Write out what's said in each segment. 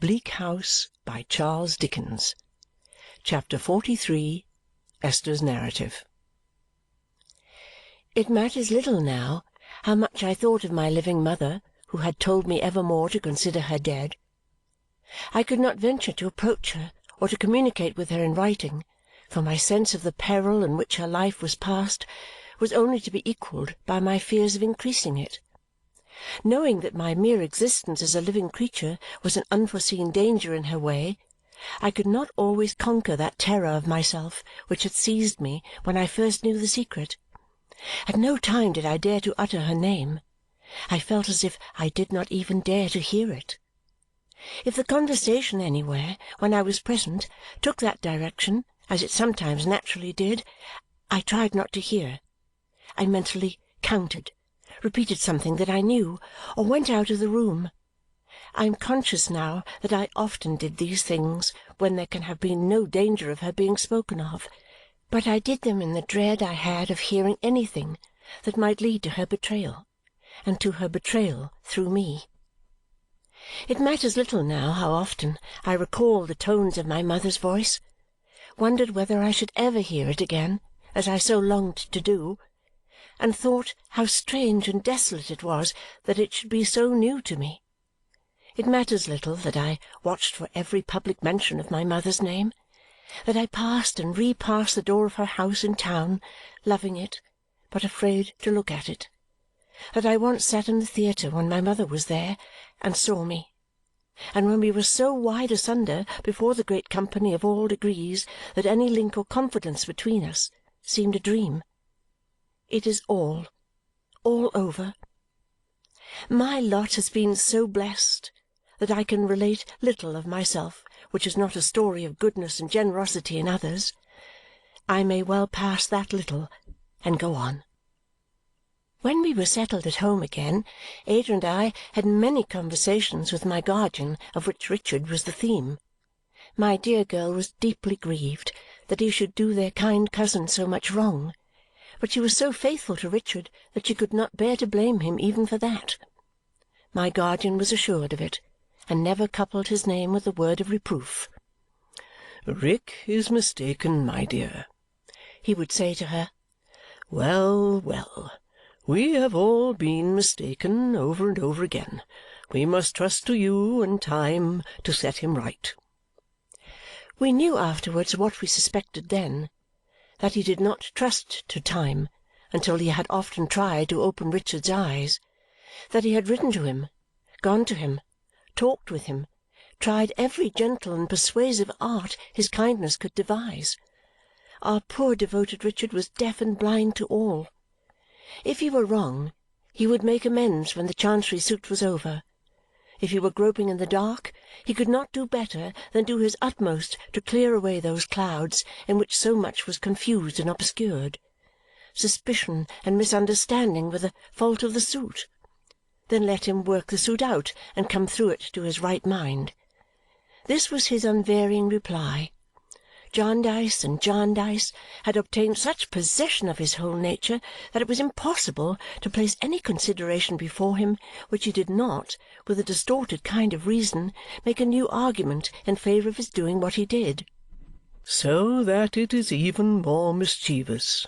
Bleak House by Charles Dickens. Chapter 43. Esther's Narrative. It matters little now how much I thought of my living mother, who had told me evermore to consider her dead. I could not venture to approach her or to communicate with her in writing, for my sense of the peril in which her life was passed was only to be equalled by my fears of increasing it. Knowing that my mere existence as a living creature was an unforeseen danger in her way, I could not always conquer that terror of myself which had seized me when I first knew the secret. At no time did I dare to utter her name. I felt as if I did not even dare to hear it. If the conversation anywhere, when I was present, took that direction, as it sometimes naturally did, I tried not to hear. I mentally counted, repeated something that I knew, or went out of the room. I am conscious now that I often did these things when there can have been no danger of her being spoken of, but I did them in the dread I had of hearing anything that might lead to her betrayal, and to her betrayal through me. It matters little now how often I recall the tones of my mother's voice, wondered whether I should ever hear it again, as I so longed to do, and thought how strange and desolate it was that it should be so new to me. It matters little that I watched for every public mention of my mother's name, that I passed and repassed the door of her house in town, loving it, but afraid to look at it, that I once sat in the theatre when my mother was there and saw me, and when we were so wide asunder before the great company of all degrees that any link or confidence between us seemed a dream. It is all over. My lot has been so blessed that I can relate little of myself which is not a story of goodness and generosity in others. I may well pass that little and go on. When we were settled at home again, Ada and I had many conversations with my guardian, of which Richard was the theme. My dear girl was deeply grieved that he should do their kind cousin so much wrong, but she was so faithful to Richard that she could not bear to blame him even for that. My guardian was assured of it, and never coupled his name with a word of reproof. "Rick is mistaken, my dear," he would say to her. "Well, well, we have all been mistaken over and over again. We must trust to you and time to set him right." We knew afterwards what we suspected then, that he did not trust to time until he had often tried to open Richard's eyes, that he had written to him, gone to him, talked with him, tried every gentle and persuasive art his kindness could devise. Our poor devoted Richard was deaf and blind to all. If he were wrong, he would make amends when the Chancery suit was over. If he were groping in the dark, he could not do better than do his utmost to clear away those clouds in which so much was confused and obscured. Suspicion and misunderstanding were the fault of the suit. Then let him work the suit out and come through it to his right mind. This was his unvarying reply. Jarndyce and Jarndyce had obtained such possession of his whole nature that it was impossible to place any consideration before him which he did not, with a distorted kind of reason, make a new argument in favour of his doing what he did. "So that it is even more mischievous,"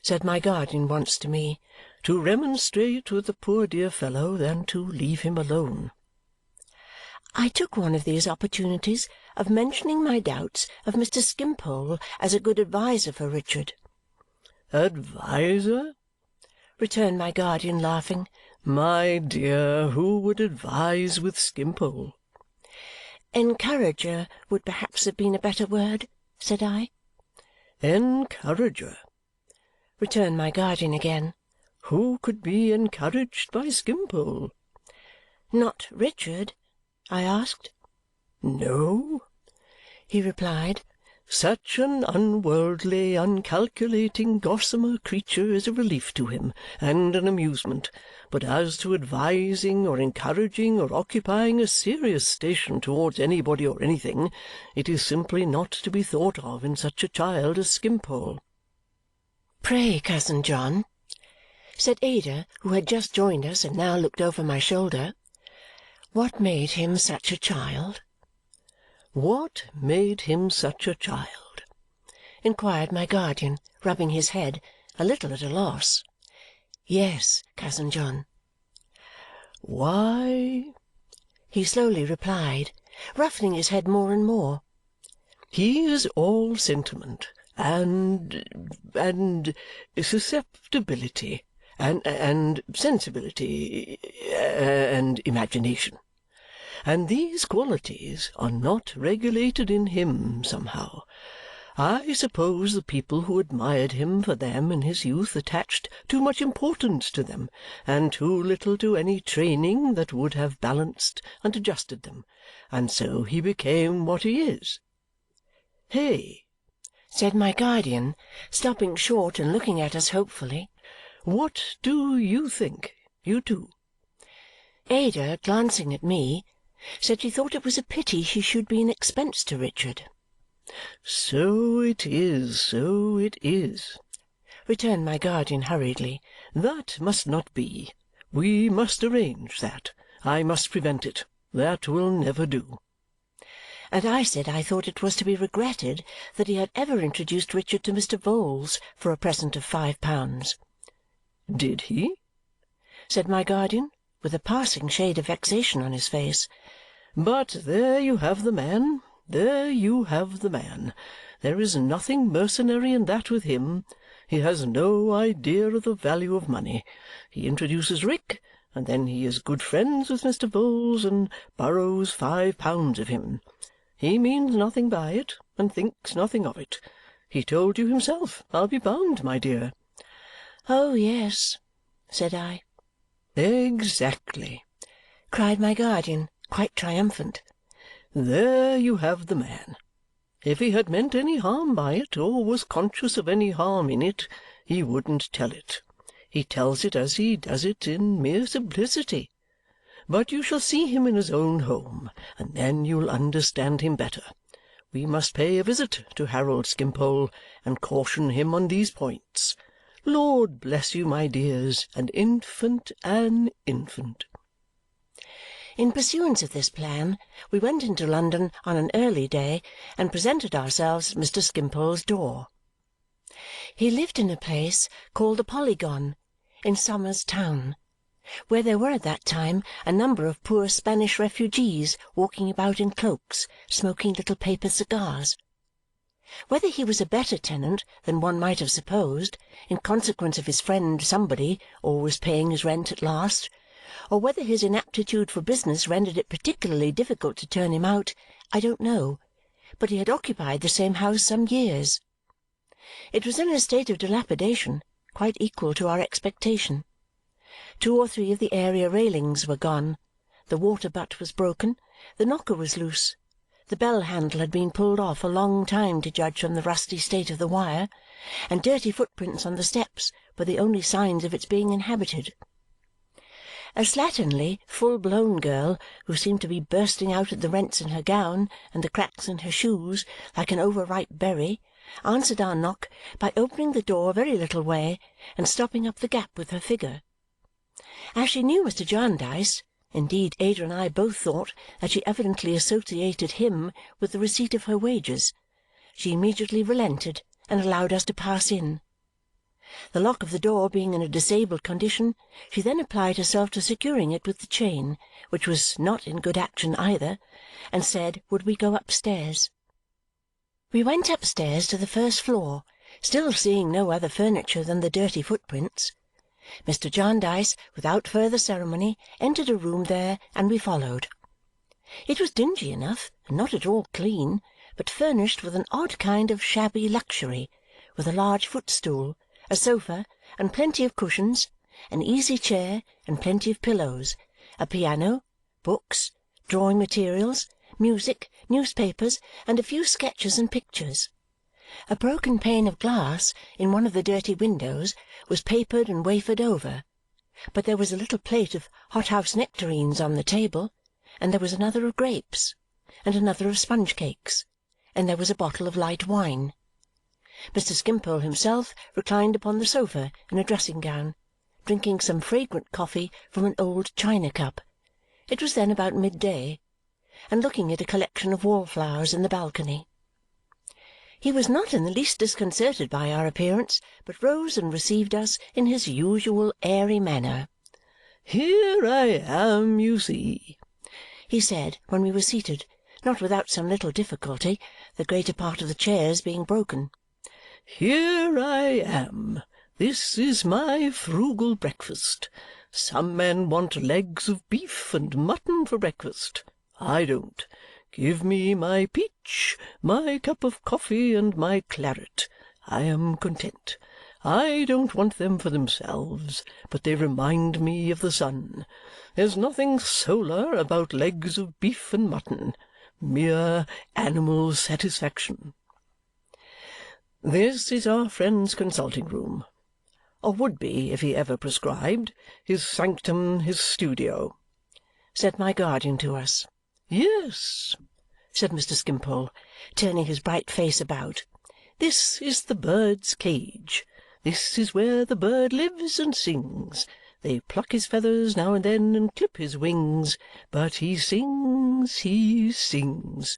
said my guardian once to me, "to remonstrate with the poor dear fellow than to leave him alone." I took one of these opportunities of mentioning my doubts of Mr. Skimpole as a good adviser for Richard. "Adviser?" returned my guardian, laughing. "My dear, who would advise with Skimpole?" "Encourager would perhaps have been a better word," said I. "Encourager?" returned my guardian again. "Who could be encouraged by Skimpole?" "Not Richard?" I asked. "No," he replied. "Such an unworldly, uncalculating, gossamer creature is a relief to him and an amusement, but as to advising or encouraging or occupying a serious station towards anybody or anything, it is simply not to be thought of in such a child as Skimpole." "Pray, cousin John," said Ada, who had just joined us and now looked over my shoulder, "what made him such a child?" What made him such a child?" inquired my guardian, rubbing his head, a little at a loss. "Yes, cousin John." "Why," he slowly replied, ruffling his head more and more, "he is all sentiment, and susceptibility, and sensibility, and imagination. And these qualities are not regulated in him somehow. I suppose the people who admired him for them in his youth attached too much importance to them, and too little to any training that would have balanced and adjusted them, and so he became what he is. Hey!" said my guardian, stopping short and looking at us hopefully. "What do you think, you two?" Ada, glancing at me, said she thought it was a pity he should be an expense to Richard. "So it is, so it is," returned my guardian hurriedly. "That must not be. We must arrange that. I must prevent it. That will never do." And I said I thought it was to be regretted that he had ever introduced Richard to Mr. Vholes for a present of £5. "Did he?" said my guardian, with a passing shade of vexation on his face. "But there you have the man. There you have the man. There is nothing mercenary in that with him. He has no idea of the value of money. He introduces Rick, and then he is good friends with Mr. Vholes and borrows £5 of him. He means nothing by it, and thinks nothing of it. He told you himself, I'll be bound, my dear." "Oh, yes," said I. "Exactly!" cried my guardian, quite triumphant. "There you have the man. If he had meant any harm by it, or was conscious of any harm in it, he wouldn't tell it. He tells it as he does it, in mere simplicity. But you shall see him in his own home, and then you'll understand him better. We must pay a visit to Harold Skimpole and caution him on these points. Lord bless you, my dears, an infant. In pursuance of this plan, we went into London on an early day and presented ourselves at Mr. Skimpole's door. He lived in a place called the Polygon, in Somers Town, where there were at that time a number of poor Spanish refugees walking about in cloaks, smoking little paper cigars. Whether he was a better tenant than one might have supposed, in consequence of his friend somebody always paying his rent at last, or whether his inaptitude for business rendered it particularly difficult to turn him out, I don't know, but he had occupied the same house some years. It was in a state of dilapidation quite equal to our expectation. 2 or 3 of the area railings were gone, the water-butt was broken, the knocker was loose, the bell-handle had been pulled off a long time to judge from the rusty state of the wire, and dirty footprints on the steps were the only signs of its being inhabited. A slatternly, full-blown girl, who seemed to be bursting out at the rents in her gown and the cracks in her shoes like an over-ripe berry, answered our knock by opening the door a very little way and stopping up the gap with her figure. As she knew Mr. Jarndyce, indeed Ada and I both thought that she evidently associated him with the receipt of her wages, she immediately relented and allowed us to pass in. The lock of the door being in a disabled condition, she then applied herself to securing it with the chain, which was not in good action either, and said would we go upstairs. We went upstairs to the first floor, still seeing no other furniture than the dirty footprints. Mr. Jarndyce, without further ceremony, entered a room there, and we followed. It was dingy enough, and not at all clean, but furnished with an odd kind of shabby luxury, with a large footstool, a sofa, and plenty of cushions, an easy-chair, and plenty of pillows, a piano, books, drawing materials, music, newspapers, and a few sketches and pictures. A broken pane of glass in one of the dirty windows was papered and wafered over, but there was a little plate of hothouse nectarines on the table, and there was another of grapes, and another of sponge cakes, and there was a bottle of light wine. Mr. Skimpole himself reclined upon the sofa in a dressing-gown, drinking some fragrant coffee from an old china cup. It was then about midday. and looking at a collection of wallflowers in the balcony. He was not in the least disconcerted by our appearance, but rose and received us in his usual airy manner. "Here I am, you see," he said when we were seated, not without some little difficulty, the greater part of the chairs being broken. "Here I am. This is my frugal breakfast. Some men want legs of beef and mutton for breakfast. I don't. Give me my peach, my cup of coffee, and my claret. I am content. I don't want them for themselves, but they remind me of the sun. There's nothing solar about legs of beef and mutton. Mere animal satisfaction. This is our friend's consulting-room, or would be if he ever prescribed, his sanctum, his studio," said my guardian to us. "Yes," said Mr. Skimpole, turning his bright face about, "this is the bird's cage. This is where the bird lives and sings. They pluck his feathers now and then and clip his wings, but he sings, he sings."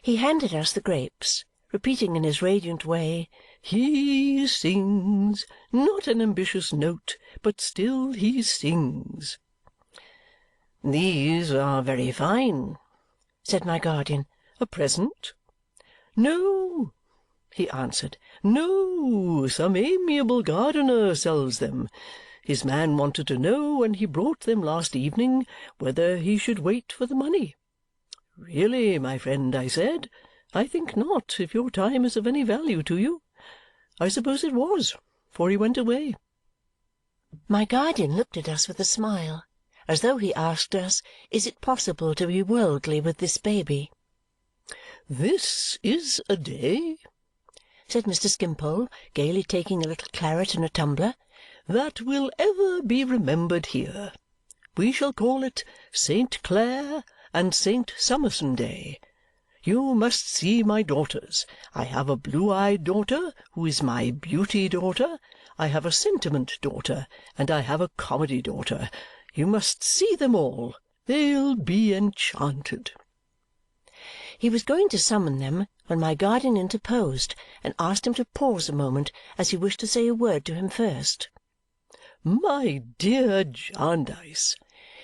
He handed us the grapes, repeating in his radiant way, "He sings, not an ambitious note, but still he sings." "These are very fine," said my guardian. "A present?" "No," he answered, "no, some amiable gardener sells them. His man wanted to know when he brought them last evening whether he should wait for the money. 'Really, my friend,' I said, 'I think not, if your time is of any value to you.' I suppose it was, for he went away." My guardian looked at us with a smile, as though he asked us, is it possible to be worldly with this baby? "This is a day," said Mr. Skimpole, gaily taking a little claret in a tumbler, "that will ever be remembered here. We shall call it Saint Clare and Saint Summerson Day. You must see my daughters. I have a blue-eyed daughter, who is my beauty daughter. I have a sentiment daughter, and I have a comedy daughter. You must see them all. They'll be enchanted." He was going to summon them when my guardian interposed and asked him to pause a moment, as he wished to say a word to him first. "My dear Jarndyce,"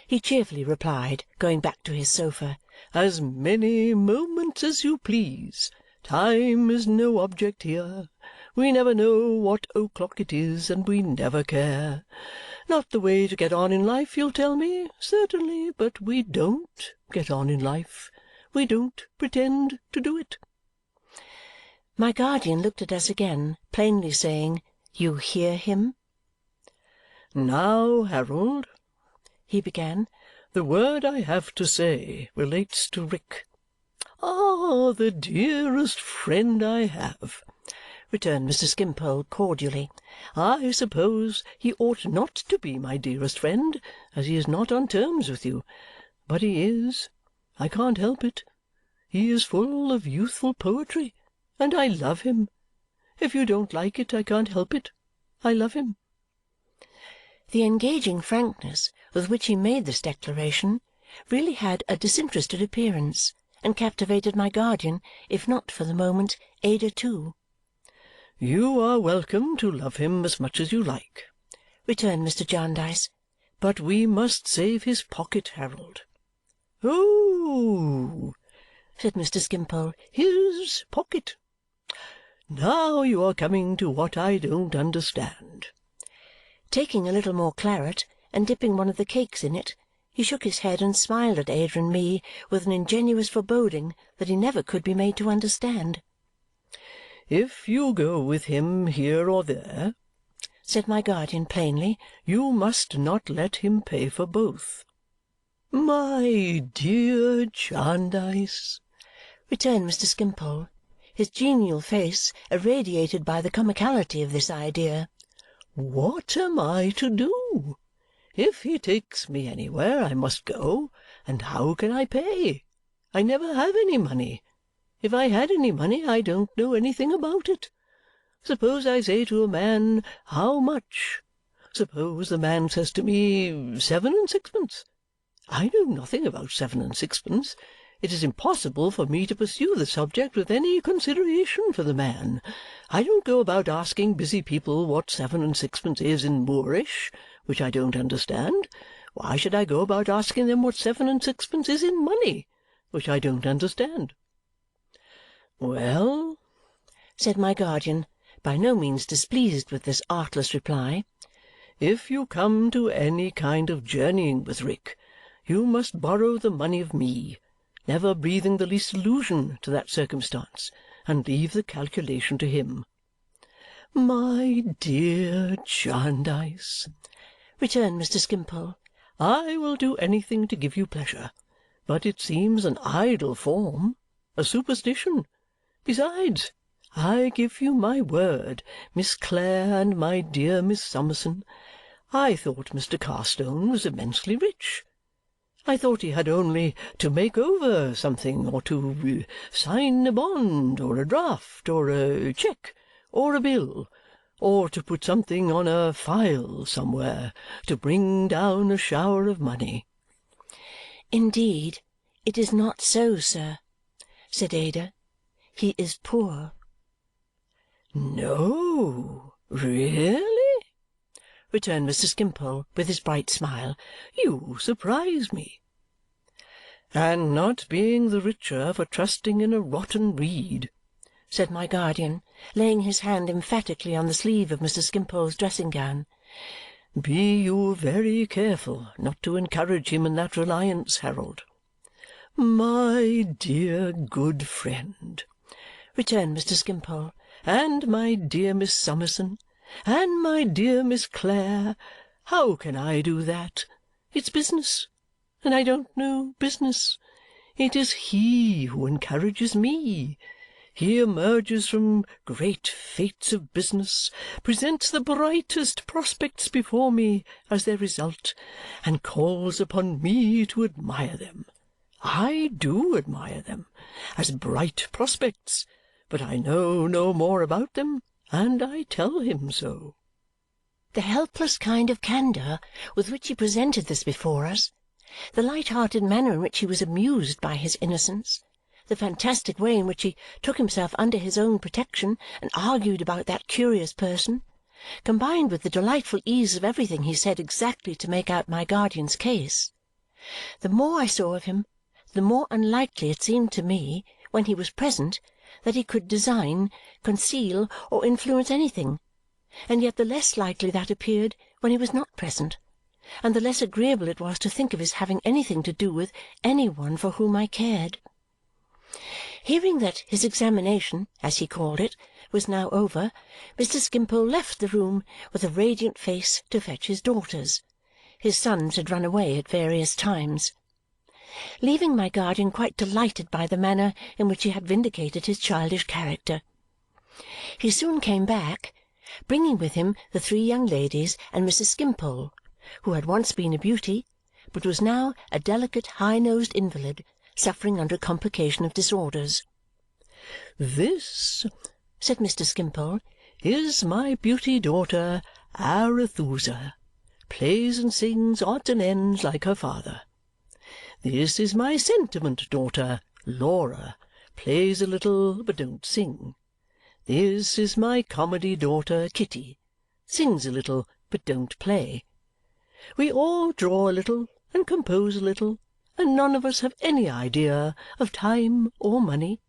he cheerfully replied, going back to his sofa, "as many moments as you please. Time is no object here. We never know what o'clock it is, and we never care. Not the way to get on in life, you'll tell me. Certainly, but we don't get on in life. We don't pretend to do it." My guardian looked at us again, plainly saying, "You hear him?" "Now, Harold," he began, "the word I have to say relates to Rick." "Ah, the dearest friend I have!" returned Mr. Skimpole cordially. "I suppose he ought not to be my dearest friend, as he is not on terms with you. But he is. I can't help it. He is full of youthful poetry, and I love him. If you don't like it, I can't help it. I love him." The engaging frankness with which he made this declaration really had a disinterested appearance and captivated my guardian, if not for the moment, Ada too. "You are welcome to love him as much as you like," returned Mr. Jarndyce, "but we must save his pocket, Harold." "Oh!" said Mr. Skimpole. "His pocket! Now you are coming to what I don't understand." Taking a little more claret and dipping one of the cakes in it, he shook his head and smiled at Ada and me with an ingenuous foreboding that he never could be made to understand. "If you go with him here or there," said my guardian plainly, "you must not let him pay for both." "My dear Jarndyce," returned Mr. Skimpole, his genial face irradiated by the comicality of this idea, "what am I to do? If he takes me anywhere, I must go, and how can I pay? I never have any money. If I had any money, I don't know anything about it. Suppose I say to a man, 'How much?' Suppose the man says to me, 7 and sixpence. I know nothing about 7 and 6pence. It is impossible for me to pursue the subject with any consideration for the man. I don't go about asking busy people what 7 and 6pence is in Moorish, which I don't understand. Why should I go about asking them what 7 and 6pence is in money, which I don't understand?" "Well," said my guardian, by no means displeased with this artless reply, "if you come to any kind of journeying with Rick, you must borrow the money of me, never breathing the least allusion to that circumstance, and leave the calculation to him." "My dear Jarndyce," returned Mr. Skimpole, "I will do anything to give you pleasure, but it seems an idle form, a superstition. Besides, I give you my word, Miss Clare and my dear Miss Summerson, I thought Mr. Carstone was immensely rich. I thought he had only to make over something, or to sign a bond, or a draft, or a cheque, or a bill, or to put something on a file somewhere, to bring down a shower of money." "Indeed, it is not so, sir," said Ada. "He is poor." "No, really?" returned Mr. Skimpole with his bright smile. "You surprise me." "And not being the richer for trusting in a rotten reed," said my guardian, laying his hand emphatically on the sleeve of Mr. Skimpole's dressing-gown. "Be you very careful not to encourage him in that reliance, Harold." "My dear good friend," returned Mr. Skimpole, "and my dear Miss Summerson, and my dear Miss Clare, how can I do that? It's business, and I don't know business. It is he who encourages me. He emerges from great feats of business, presents the brightest prospects before me as their result, and calls upon me to admire them. I do admire them, as bright prospects, but I know no more about them, and I tell him so." The helpless kind of candour with which he presented this before us, the light-hearted manner in which he was amused by his innocence, the fantastic way in which he took himself under his own protection and argued about that curious person, combined with the delightful ease of everything he said exactly to make out my guardian's case. The more I saw of him, the more unlikely it seemed to me, when he was present, that he could design, conceal, or influence anything, and yet the less likely that appeared when he was not present, and the less agreeable it was to think of his having anything to do with any one for whom I cared. Hearing that his examination, as he called it, was now over, Mr. Skimpole left the room with a radiant face to fetch his daughters. His sons had run away at various times, leaving my guardian quite delighted by the manner in which he had vindicated his childish character. He soon came back, bringing with him the 3 young ladies and Mrs. Skimpole, who had once been a beauty, but was now a delicate high-nosed invalid suffering under a complication of disorders. "This," said Mr. Skimpole, "is my beauty daughter, Arethusa, plays and sings odds and ends like her father. This is my sentiment daughter, Laura, plays a little but don't sing. This is my comedy daughter, Kitty, sings a little but don't play. We all draw a little and compose a little, and none of us have any idea of time or money."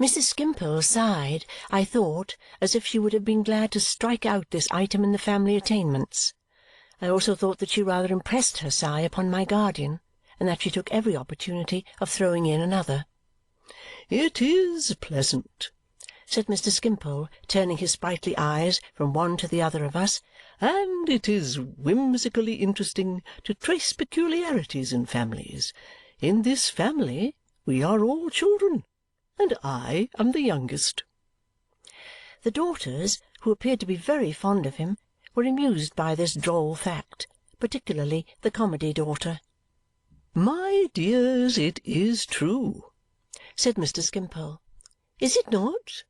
Mrs. Skimpole sighed, I thought, as if she would have been glad to strike out this item in the family attainments. I also thought that she rather impressed her sigh upon my guardian, and that she took every opportunity of throwing in another. "It is pleasant," said Mr. Skimpole, turning his sprightly eyes from one to the other of us, "and it is whimsically interesting to trace peculiarities in families. In this family we are all children, and I am the youngest." The daughters, who appeared to be very fond of him, were amused by this droll fact, particularly the comedy daughter. "My dears, it is true," said Mr. Skimpole. "Is it not?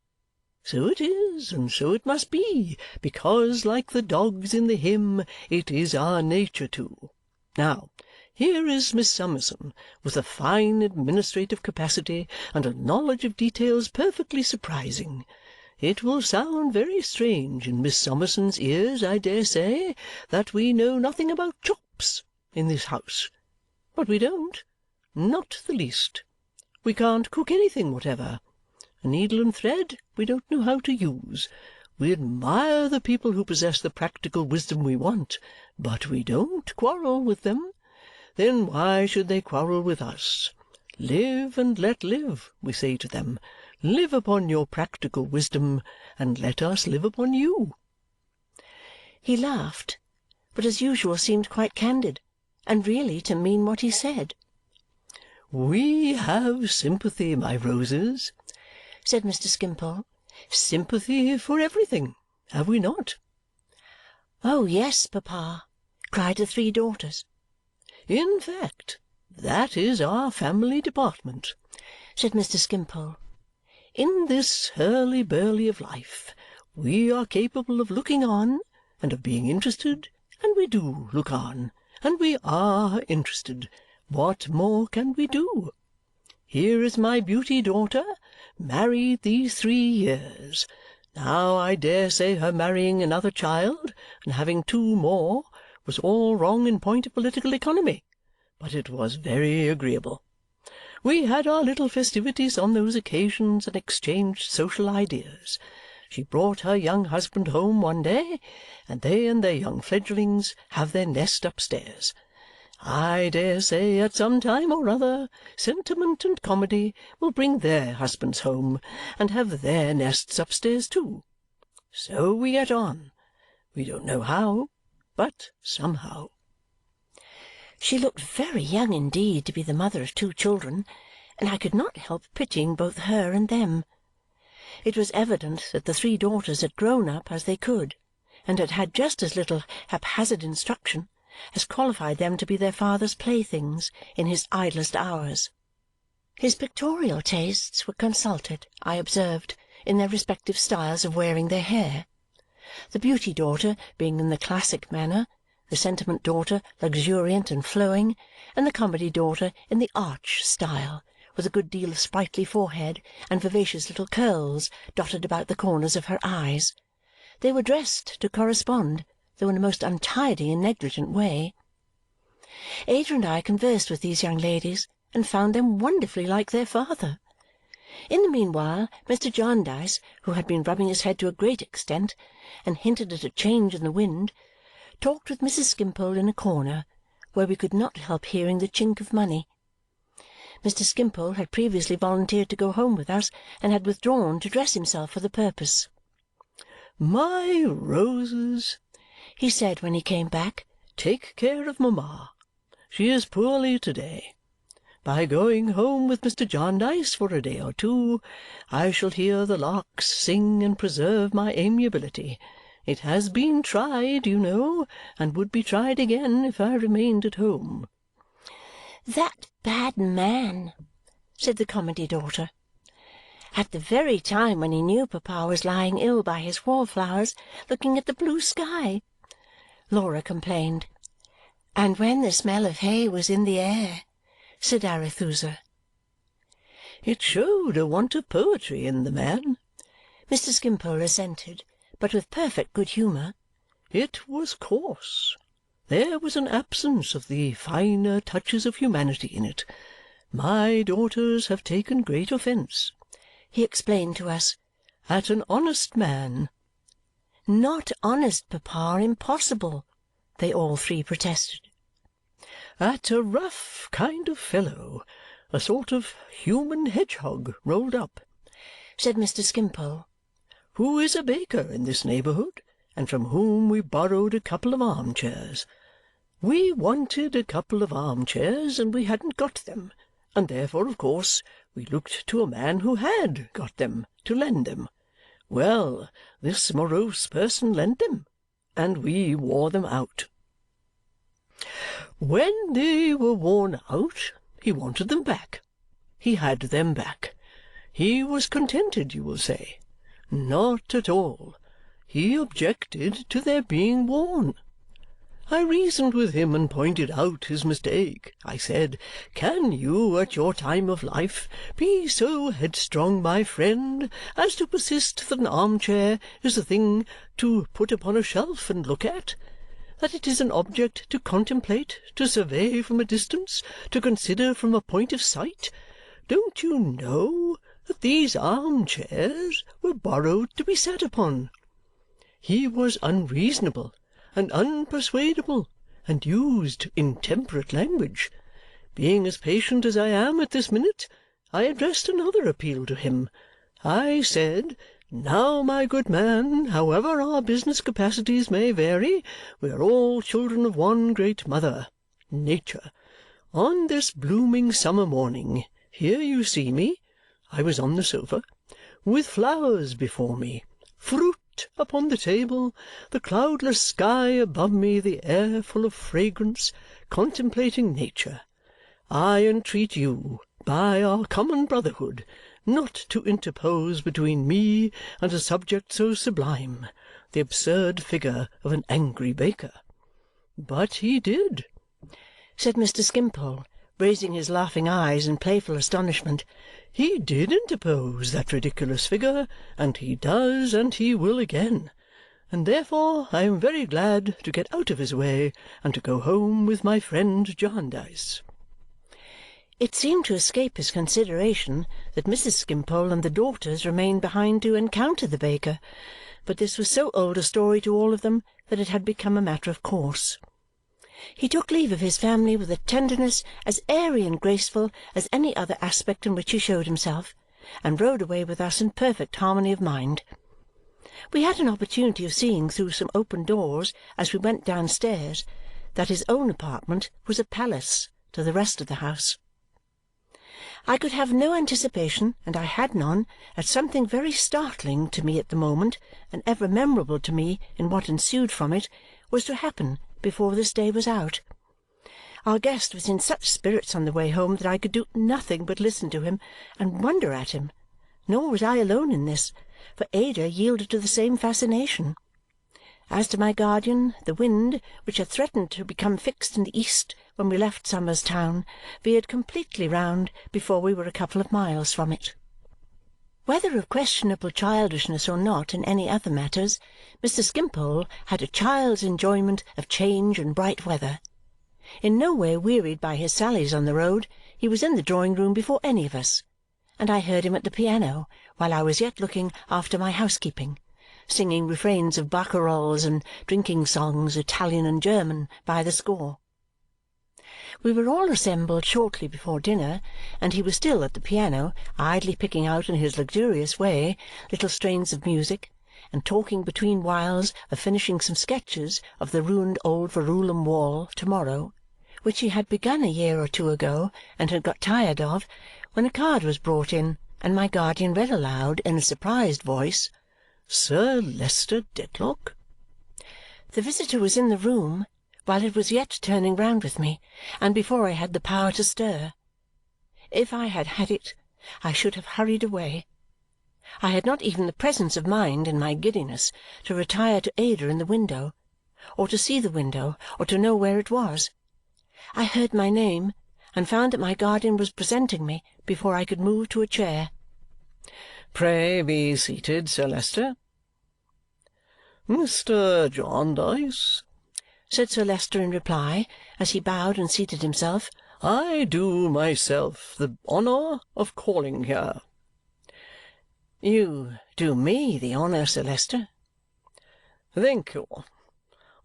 So it is, and so it must be, because, like the dogs in the hymn, it is our nature to. Now, Here is Miss Summerson, with a fine administrative capacity and a knowledge of details perfectly surprising. It will sound very strange in Miss Summerson's ears, I dare say, that we know nothing about chops in this house. But we don't. Not the least. We can't cook anything whatever. A needle and thread we don't know how to use. We admire the people who possess the practical wisdom we want, but we don't quarrel with them. Then why should they quarrel with us? Live and let live, we say to them. Live upon your practical wisdom, and let us live upon you. He laughed, but as usual seemed quite candid, and really to mean what he said. We have sympathy, my roses, said Mr. Skimpole. Sympathy for everything, have we not? Oh, yes, papa, cried the three daughters. In fact, that is our family department, said Mr. Skimpole. In this hurly-burly of life, we are capable of looking on and of being interested, and we do look on, and we are interested. What more can we do? Here is my beauty daughter, married these 3 years. Now I dare say her marrying another child and having 2 more was all wrong in point of political economy, but it was very agreeable. We had our little festivities on those occasions and exchanged social ideas. She brought her young husband home one day, and they and their young fledglings have their nest upstairs. I dare say at some time or other sentiment and comedy will bring their husbands home and have their nests upstairs too. So we get on. We don't know how, but somehow. She looked very young indeed to be the mother of 2 children, and I could not help pitying both her and them. It was evident that the 3 daughters had grown up as they could, and had had just as little haphazard instruction as qualified them to be their father's playthings in his idlest hours. His pictorial tastes were consulted, I observed, in their respective styles of wearing their hair, the beauty daughter being in the classic manner, the sentiment daughter luxuriant and flowing, and the comedy daughter in the arch style, with a good deal of sprightly forehead and vivacious little curls dotted about the corners of her eyes. They were dressed to correspond, though in a most untidy and negligent way. Ada and I conversed with these young ladies and found them wonderfully like their father. In the meanwhile, Mr. Jarndyce, who had been rubbing his head to a great extent and hinted at a change in the wind, talked with Mrs. Skimpole in a corner, where we could not help hearing the chink of money. Mr. Skimpole had previously volunteered to go home with us and had withdrawn to dress himself for the purpose. "My roses," he said when he came back, "take care of mamma. She is poorly to-day. By going home with Mr. Jarndyce for a day or 2, I shall hear the larks sing and preserve my amiability. It has been tried, you know, and would be tried again if I remained at home." "That bad man!" said the comedy daughter. "At the very time when he knew papa was lying ill by his wallflowers, looking at the blue sky," Laura complained. "And when the smell of hay was in the air," said Arethusa. "It showed a want of poetry in the man," Mr. Skimpole assented, but with perfect good humour. "It was coarse. There was an absence of the finer touches of humanity in it. My daughters have taken great offence," he explained to us, "at an honest man." "Not honest, papa, impossible!" they all 3 protested. "At a rough kind of fellow, a sort of human hedgehog rolled up," said Mr. Skimpole, "who is a baker in this neighbourhood and from whom we borrowed a couple of arm-chairs. We wanted a couple of arm-chairs, and we hadn't got them, and therefore, of course, we looked to a man who had got them to lend them. Well, this morose person lent them, and we wore them out. When they were worn out, he wanted them back. He had them back. He was contented, you will say. Not at all. He objected to their being worn. I reasoned with him and pointed out his mistake. I said, 'Can you, at your time of life, be so headstrong, my friend, as to persist that an arm-chair is a thing to put upon a shelf and look at? That it is an object to contemplate, to survey from a distance, to consider from a point of sight? Don't you know that these arm-chairs were borrowed to be sat upon?' He was unreasonable and unpersuadable, and used intemperate language. Being as patient as I am at this minute, I addressed another appeal to him. I said, 'Now, my good man, however our business capacities may vary, we are all children of one great mother, Nature. On this blooming summer morning, here you see me,' I was on the sofa, 'with flowers before me, fruit upon the table, the cloudless sky above me, the air full of fragrance, contemplating Nature. I entreat you, by our common brotherhood, not to interpose between me and a subject so sublime, the absurd figure of an angry baker.' But he did," said Mr. Skimpole, raising his laughing eyes in playful astonishment. "He did interpose that ridiculous figure, and he does, and he will again. And therefore I am very glad to get out of his way and to go home with my friend Jarndyce." It seemed to escape his consideration that Mrs. Skimpole and the daughters remained behind to encounter the baker, but this was so old a story to all of them that it had become a matter of course. He took leave of his family with a tenderness as airy and graceful as any other aspect in which he showed himself, and rode away with us in perfect harmony of mind. We had an opportunity of seeing through some open doors as we went downstairs that his own apartment was a palace to the rest of the house. I could have no anticipation, and I had none, at something very startling to me at the moment, and ever memorable to me in what ensued from it, was to happen before this day was out. Our guest was in such spirits on the way home that I could do nothing but listen to him and wonder at him, nor was I alone in this, for Ada yielded to the same fascination. As to my guardian, the wind, which had threatened to become fixed in the east when we left Somers Town, veered completely round before we were a couple of miles from it. Whether of questionable childishness or not in any other matters, Mr. Skimpole had a child's enjoyment of change and bright weather. In no way wearied by his sallies on the road, he was in the drawing-room before any of us, and I heard him at the piano while I was yet looking after my housekeeping, singing refrains of barcarolles and drinking songs, Italian and German, by the score. We were all assembled shortly before dinner, and he was still at the piano, idly picking out in his luxurious way little strains of music, and talking between whiles of finishing some sketches of the ruined old Verulam wall to-morrow, which he had begun a year or two ago and had got tired of, when a card was brought in, and my guardian read aloud in a surprised voice, "Sir Leicester Dedlock." The visitor was in the room while it was yet turning round with me, and before I had the power to stir. If I had had it, I should have hurried away. I had not even the presence of mind, in my giddiness, to retire to Ada in the window, or to see the window, or to know where it was. I heard my name, and found that my guardian was presenting me before I could move to a chair. "Pray be seated, Sir Leicester." "Mr. Jarndyce," said Sir Leicester in reply, as he bowed and seated himself, "I do myself the honour of calling here." "You do me the honour, Sir Leicester." "Thank you.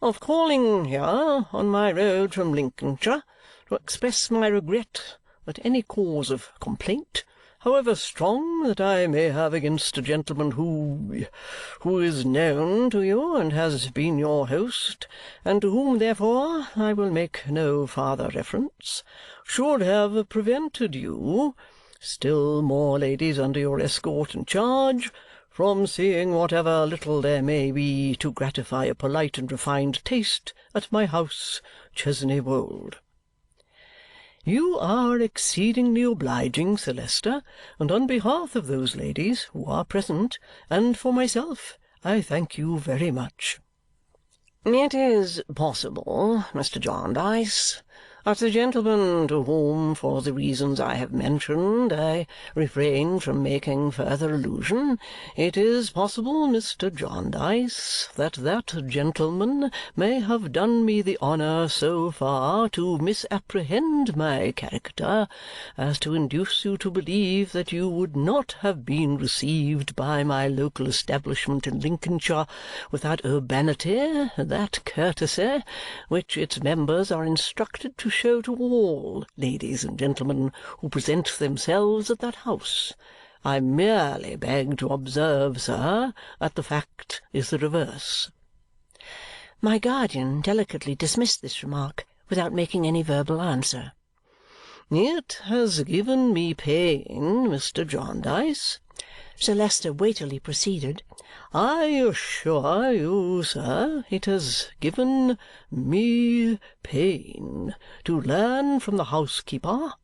Of calling here on my road from Lincolnshire to express my regret that any cause of complaint, however strong, that I may have against a gentleman who is known to you and has been your host, and to whom, therefore, I will make no farther reference, should have prevented you, still more ladies under your escort and charge, from seeing whatever little there may be to gratify a polite and refined taste at my house, Chesney Wold. You are exceedingly obliging, Sir Leicester, and on behalf of those ladies who are present, and for myself, I thank you very much." It is possible, Mr. Jarndyce, that the gentleman to whom, for the reasons I have mentioned, I refrain from making further allusion, it is possible, Mr. Jarndyce, that that gentleman may have done me the honour so far to misapprehend my character as to induce you to believe that you would not have been received by my local establishment in Lincolnshire with that urbanity, that courtesy, which its members are instructed to show to all ladies and gentlemen who present themselves at that house. I merely beg to observe, sir, that the fact is the reverse." My guardian delicately dismissed this remark without making any verbal answer. "It has given me pain, Mr. Jarndyce," Sir Leicester weightily proceeded. "I assure you, sir, it has given me pain to learn from the housekeeper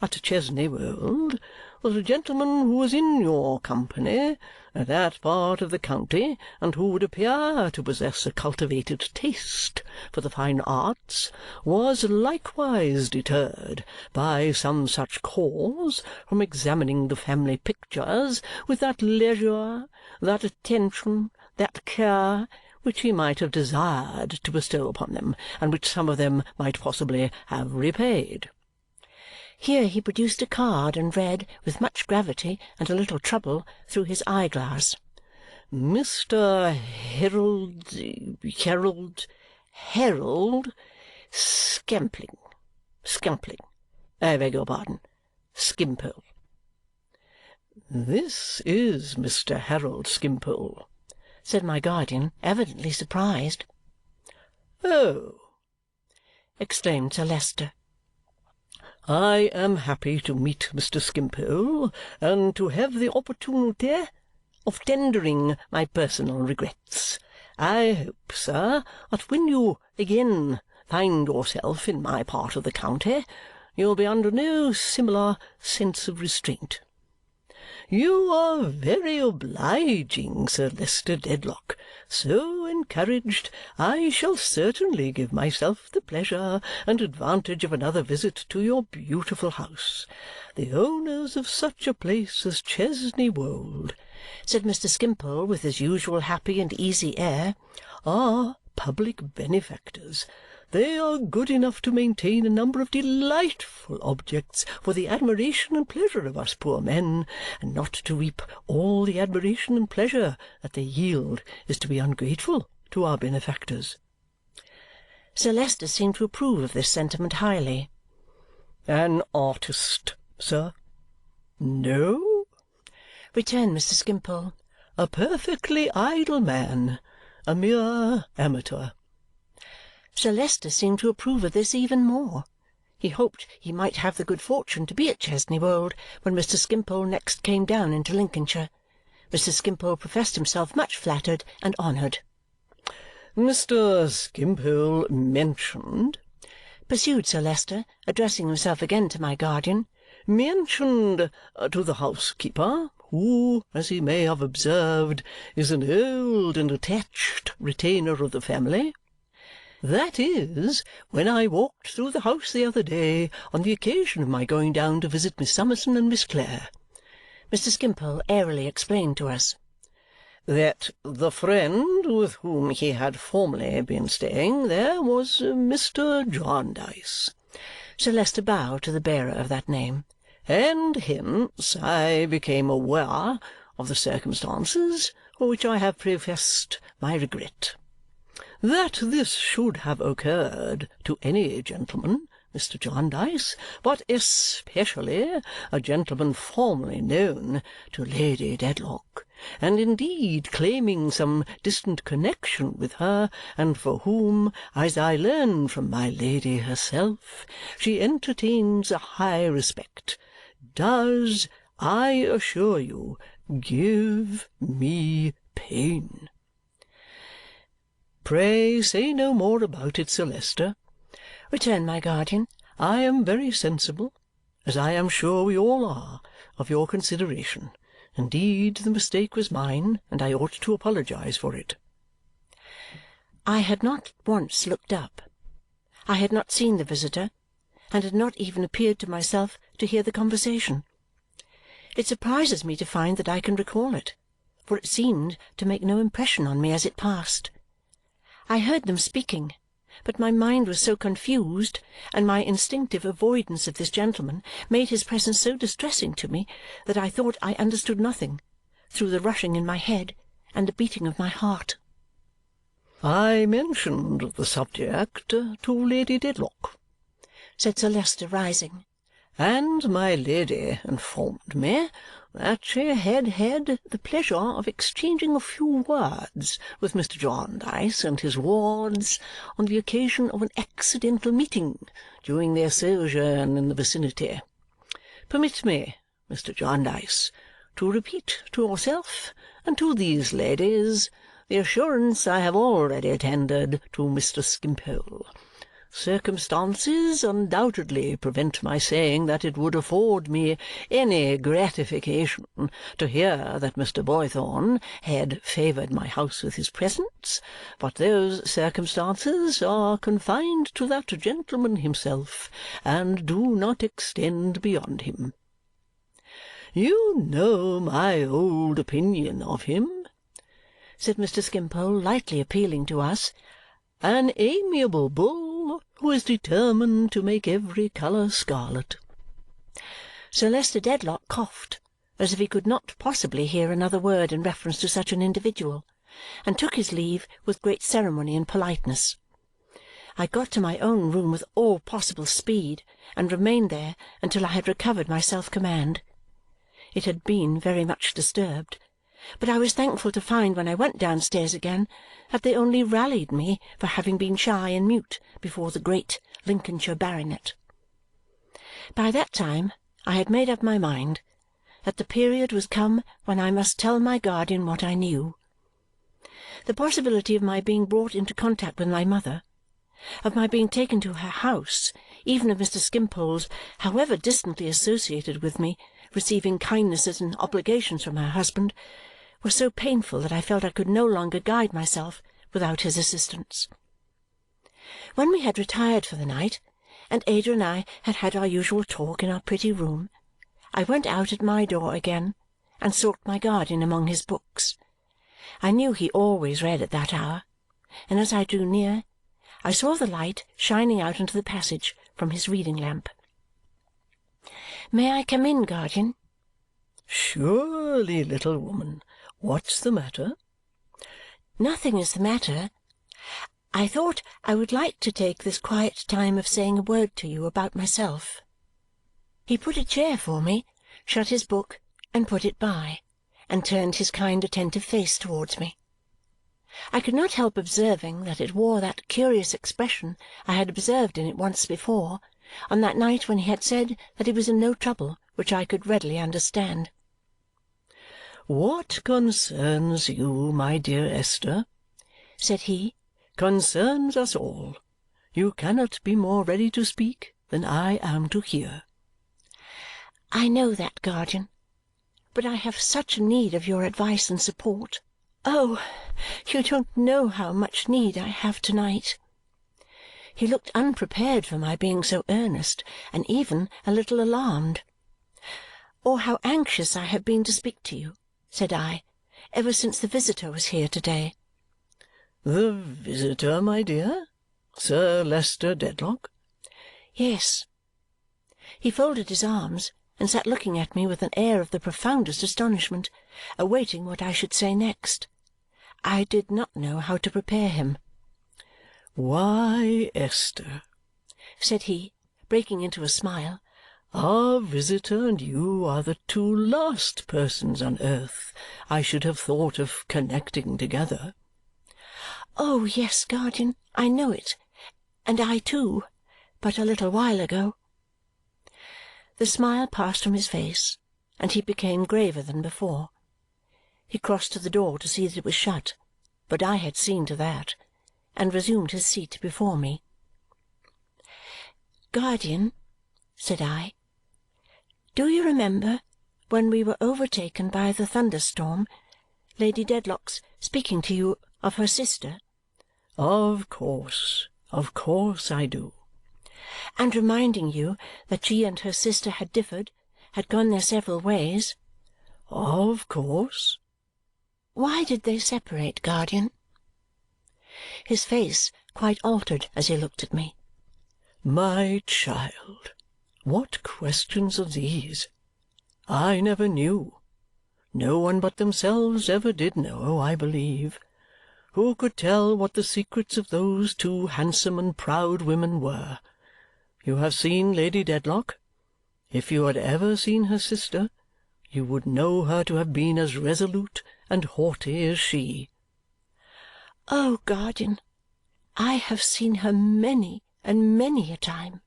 at Chesney Wold that a gentleman who was in your company at that part of the county and who would appear to possess a cultivated taste for the fine arts was likewise deterred by some such cause from examining the family pictures with that leisure, that attention, that care which he might have desired to bestow upon them, and which some of them might possibly have repaid." Here he produced a card and read, with much gravity and a little trouble, through his eye-glass, "Mr. Harold Scampling. I beg your pardon. Skimpole." "This is Mr. Harold Skimpole," said my guardian, evidently surprised. "Oh!" exclaimed Sir Leicester. "I am happy to meet Mr. Skimpole and to have the opportunity of tendering my personal regrets. I hope, sir, that when you again find yourself in my part of the county, you will be under no similar sense of restraint." "You are very obliging, Sir Leicester Dedlock. So encouraged, I shall certainly give myself the pleasure and advantage of another visit to your beautiful house. The owners of such a place as Chesney Wold," said Mr. Skimpole with his usual happy and easy air, "are public benefactors. They are good enough to maintain a number of delightful objects for the admiration and pleasure of us poor men, and not to reap all the admiration and pleasure that they yield is to be ungrateful to our benefactors." Sir Leicester seemed to approve of this sentiment highly. "An artist, sir?" "No," returned Mr. Skimpole. "A perfectly idle man, a mere amateur." Sir Leicester seemed to approve of this even more. He hoped he might have the good fortune to be at Chesney Wold when Mr. Skimpole next came down into Lincolnshire. Mr. Skimpole professed himself much flattered and honoured. "Mr. Skimpole mentioned," pursued Sir Leicester, addressing himself again to my guardian, "mentioned to the housekeeper, who, as he may have observed, is an old and attached retainer of the family. That is, when I walked through the house the other day on the occasion of my going down to visit Miss Summerson and Miss Clare," Mr. Skimpole airily explained to us, "that the friend with whom he had formerly been staying there was Mr. Jarndyce." Sir Leicester bowed to the bearer of that name. "And hence I became aware of the circumstances for which I have professed my regret. That this should have occurred to any gentleman, Mr. Jarndyce, but especially a gentleman formerly known to Lady Dedlock, and indeed claiming some distant connexion with her, and for whom, as I learn from my Lady herself, she entertains a high respect, does, I assure you, give me pain." "Pray say no more about it, Sir Leicester," returned my guardian. "I am very sensible, as I am sure we all are, of your consideration. Indeed, the mistake was mine, and I ought to apologize for it." I had not once looked up. I had not seen the visitor, and had not even appeared to myself to hear the conversation. It surprises me to find that I can recall it, for it seemed to make no impression on me as it passed. I heard them speaking, but my mind was so confused, and my instinctive avoidance of this gentleman made his presence so distressing to me that I thought I understood nothing, through the rushing in my head and the beating of my heart. "I mentioned the subject to Lady Dedlock," said Sir Leicester, rising, "and my lady informed me that she had had the pleasure of exchanging a few words with Mr. Jarndyce and his wards on the occasion of an accidental meeting during their sojourn in the vicinity. Permit me, Mr. Jarndyce, to repeat to yourself and to these ladies the assurance I have already tendered to Mr. Skimpole. Circumstances undoubtedly prevent my saying that it would afford me any gratification to hear that Mr. Boythorn had favoured my house with his presence, but those circumstances are confined to that gentleman himself and do not extend beyond him. You know my old opinion of him," said Mr. Skimpole, lightly appealing to us, "an amiable bull who is determined to make every colour scarlet." Sir Leicester Dedlock coughed as if he could not possibly hear another word in reference to such an individual, and took his leave with great ceremony and politeness. I got to my own room with all possible speed and remained there until I had recovered my self-command. It had been very much disturbed, but I was thankful to find when I went downstairs again that they only rallied me for having been shy and mute before the great Lincolnshire baronet. By that time I had made up my mind that the period was come when I must tell my guardian what I knew. The possibility of my being brought into contact with my mother, of my being taken to her house, even of Mr. Skimpole's, however distantly associated with me, receiving kindnesses and obligations from her husband, was so painful that I felt I could no longer guide myself without his assistance. When we had retired for the night, and Ada and I had had our usual talk in our pretty room, I went out at my door again and sought my guardian among his books. I knew he always read at that hour, and as I drew near, I saw the light shining out into the passage from his reading-lamp. "May I come in, guardian?" "Surely, little woman. What's the matter?" "Nothing is the matter. I thought I would like to take this quiet time of saying a word to you about myself." He put a chair for me, shut his book, and put it by, and turned his kind attentive face towards me. I could not help observing that it wore that curious expression I had observed in it once before, on that night when he had said that he was in no trouble which I could readily understand. "What concerns you, my dear Esther," said he, "concerns us all. You cannot be more ready to speak than I am to hear." "I know that, guardian, but I have such need of your advice and support. Oh, you don't know how much need I have to-night." He looked unprepared for my being so earnest, and even a little alarmed. "Or how anxious I have been to speak to you," said I, "ever since the visitor was here to-day." "The visitor, my dear? Sir Leicester Dedlock?" "Yes." He folded his arms and sat looking at me with an air of the profoundest astonishment, awaiting what I should say next. I did not know how to prepare him. "Why, Esther," said he, breaking into a smile, "our visitor and you are the two last persons on earth I should have thought of connecting together." "Oh, yes, guardian, I know it, and I too, but a little while ago." The smile passed from his face, and he became graver than before. He crossed to the door to see that it was shut, but I had seen to that, and resumed his seat before me. "Guardian," said I, "do you remember, when we were overtaken by the thunderstorm, Lady Dedlock's speaking to you of her sister?" Of course I do." "And reminding you that she and her sister had differed, had gone their several ways?" "Of course." "Why did they separate, guardian?" His face quite altered as he looked at me. "My child, what questions are these? I never knew. No one but themselves ever did know, I believe. Who could tell what the secrets of those two handsome and proud women were? You have seen Lady Dedlock. If you had ever seen her sister, you would know her to have been as resolute and haughty as she." "Oh, guardian, I have seen her many and many a time."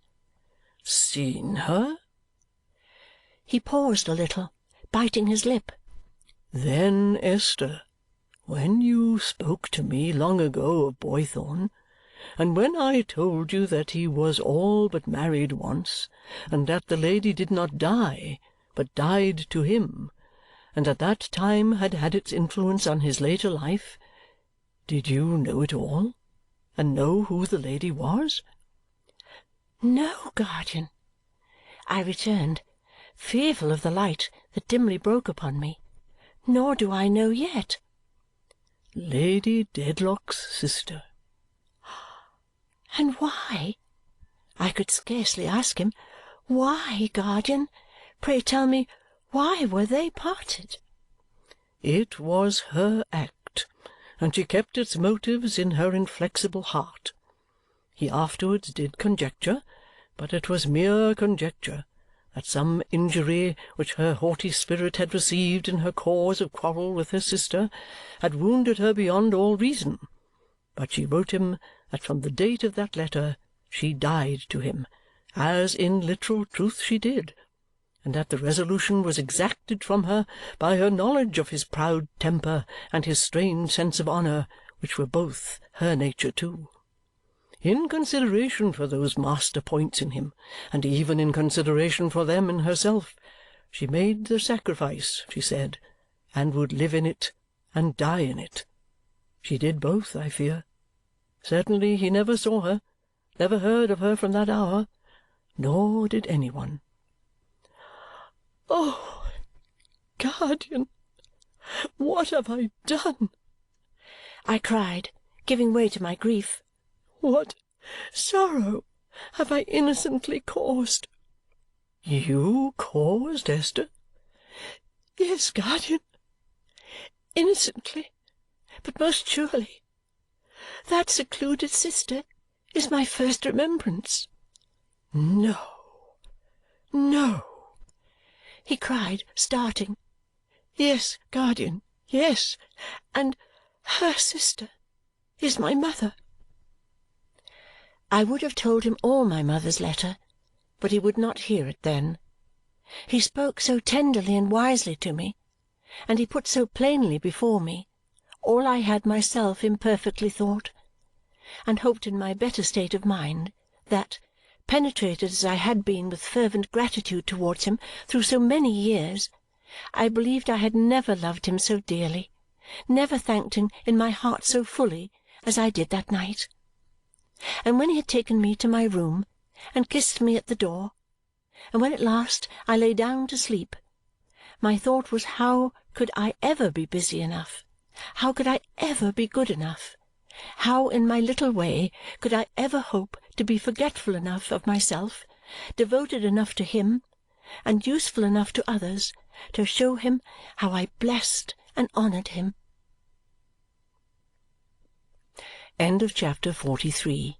"Seen her?" He paused a little, biting his lip. "Then, Esther, when you spoke to me long ago of Boythorn, and when I told you that he was all but married once, and that the lady did not die, but died to him, and that that time had had its influence on his later life, did you know it all, and know who the lady was?" "No, guardian," I returned, fearful of the light that dimly broke upon me. "Nor do I know yet." "Lady Dedlock's sister." "And why?" I could scarcely ask him. "Why, guardian? Pray tell me, why were they parted?" "It was her act, and she kept its motives in her inflexible heart. He afterwards did conjecture, but it was mere conjecture, that some injury which her haughty spirit had received in her cause of quarrel with her sister had wounded her beyond all reason. But she wrote him that from the date of that letter she died to him, as in literal truth she did, and that the resolution was exacted from her by her knowledge of his proud temper and his strained sense of honour, which were both her nature too. In consideration for those master points in him, and even in consideration for them in herself, she made the sacrifice, she said, and would live in it and die in it. She did both, I fear. Certainly he never saw her, never heard of her from that hour, nor did any one." "Oh, guardian, what have I done?" I cried, giving way to my grief. "What sorrow have I innocently caused?" "You caused, Esther?" "Yes, guardian, innocently, but most surely. That secluded sister is my first remembrance." "No, no!" he cried, starting. "Yes, guardian, yes, and her sister is my mother." I would have told him all my mother's letter, but he would not hear it then. He spoke so tenderly and wisely to me, and he put so plainly before me all I had myself imperfectly thought, and hoped in my better state of mind, that, penetrated as I had been with fervent gratitude towards him through so many years, I believed I had never loved him so dearly, never thanked him in my heart so fully as I did that night. And when he had taken me to my room and kissed me at the door, and when at last I lay down to sleep, my thought was, how could I ever be busy enough, how could I ever be good enough, how in my little way could I ever hope to be forgetful enough of myself, devoted enough to him, and useful enough to others to show him how I blessed and honoured him. End of chapter 43.